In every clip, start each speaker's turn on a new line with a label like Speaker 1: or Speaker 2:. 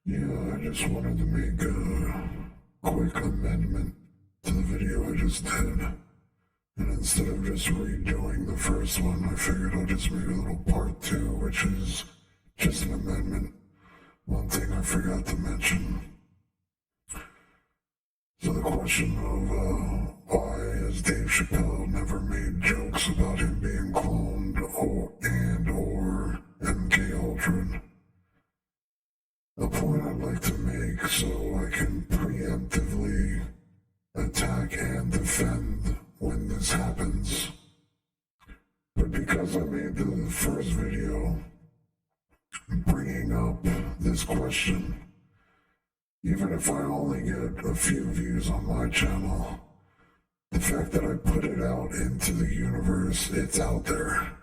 Speaker 1: Yeah, I just wanted to make a quick amendment to the video I just did. And instead of just redoing the first one, I figured I'll just make a little part two, which is just an amendment. One thing I forgot to mention. So the question of why has Dave Chapelle never made jokes about him being cloned or MK Ultra? A point I'd like to make so I can preemptively attack and defend when this happens. But because I made the first video bringing up this question, even if I only get a few views on my channel, the fact that I put it out into the universe, it's out there.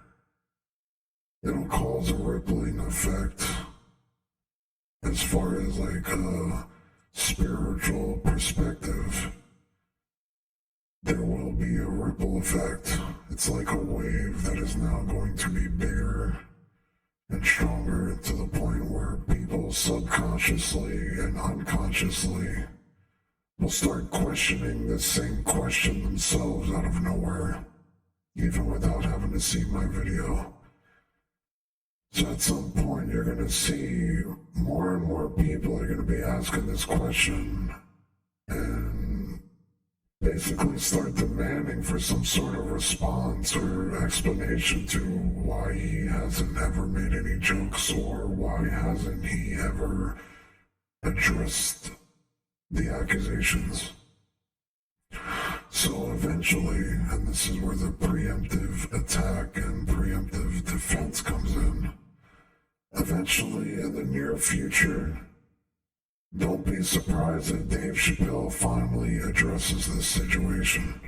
Speaker 1: It'll cause a rippling effect as far as like a spiritual perspective. There will be a ripple effect. It's like a wave that is now going to be bigger and stronger to the point where people subconsciously and unconsciously will start questioning this same question themselves out of nowhere, even without having to see my video. So at some point you're going to see more and more people are going to be asking this question and basically start demanding for some sort of response or explanation to why he hasn't ever made any jokes or why hasn't he ever addressed the accusations. So eventually, and this is where the preemptive attack and preemptive defense comes in, eventually in the near future, don't be surprised if Dave Chapelle finally addresses this situation.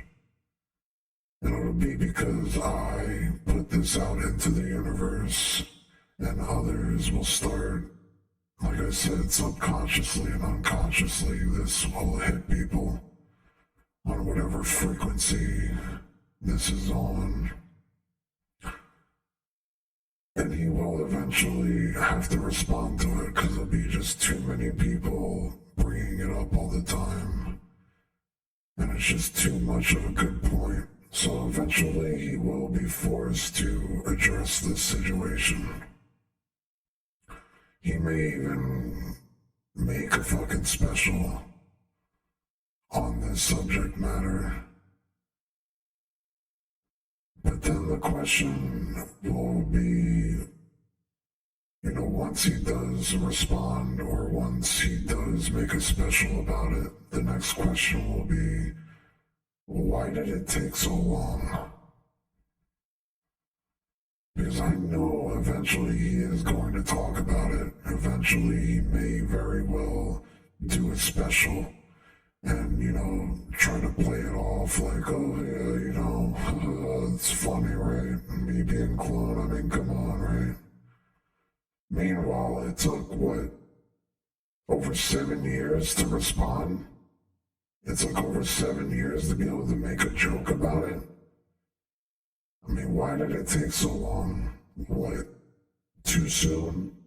Speaker 1: And it'll be because I put this out into the universe and others will start, like I said, subconsciously and unconsciously, this will hit people on whatever frequency this is on. And he will eventually have to respond to it because there'll be just too many people bringing it up all the time. And it's just too much of a good point. So eventually he will be forced to address this situation. He may even make a fucking special on this subject matter. But then the question will be, once he does respond or once he does make a special about it, the next question will be, why did it take so long? Because I know eventually he is going to talk about it. Eventually he may very well do a special and, try to play it off like, oh, yeah, it's funny, right? Me being cloned, I mean, come on, right? Meanwhile, it took, over 7 years to respond? It took over 7 years to be able to make a joke about it? I mean, why did it take so long? What, too soon?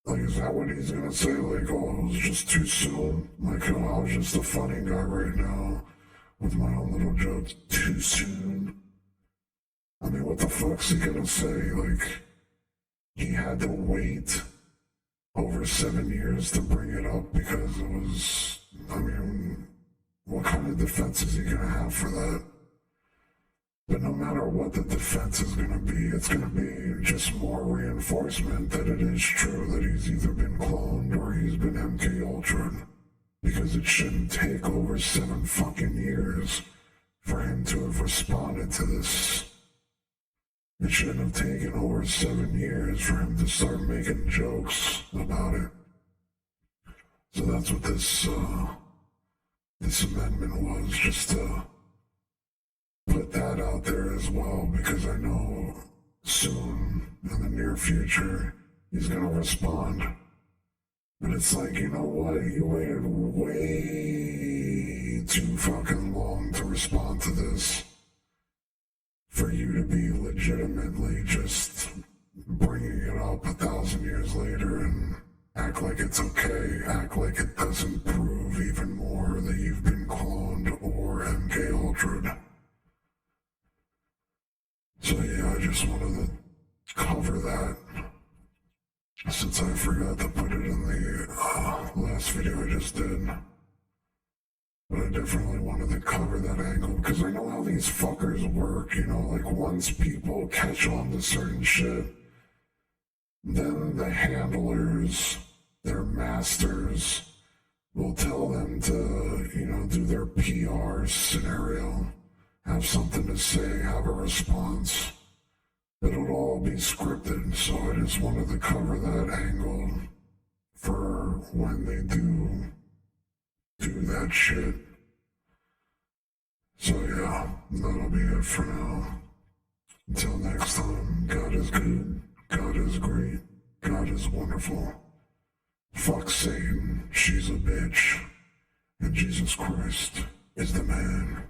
Speaker 1: Like, is that what he's gonna say? Like, oh, it was just too soon? Like, oh, I was just a funny guy right now with my own little jokes. Too soon? I mean, what the fuck's he gonna say? Like, he had to wait over 7 years to bring it up because it was, what kind of defense is he gonna have for that? But no matter what the defense is going to be, it's going to be just more reinforcement that it is true that he's either been cloned or he's been MK Ultra. Because it shouldn't take over 7 fucking years for him to have responded to this. It shouldn't have taken over 7 years for him to start making jokes about it. So that's what this amendment was, just to put that out there as well, because I know soon, in the near future, he's gonna respond. But it's like, you know what? You waited way too fucking long to respond to this. For you to be legitimately just bringing it up 1,000 years later and Act like it's okay. Act like it doesn't prove even more that you've been cloned or MK Ultra'd. So yeah, I just wanted to cover that, since I forgot to put it in the last video I just did. But I definitely wanted to cover that angle, because I know how these fuckers work, you know, like once people catch on to certain shit, then the handlers, their masters, will tell them to, you know, do their PR scenario, have something to say, have a response. But it'll all be scripted, so I just wanted to cover that angle for when they do that shit. So yeah, that'll be it for now. Until next time, God is good, God is great, God is wonderful. Fuck Satan, she's a bitch, and Jesus Christ is the man.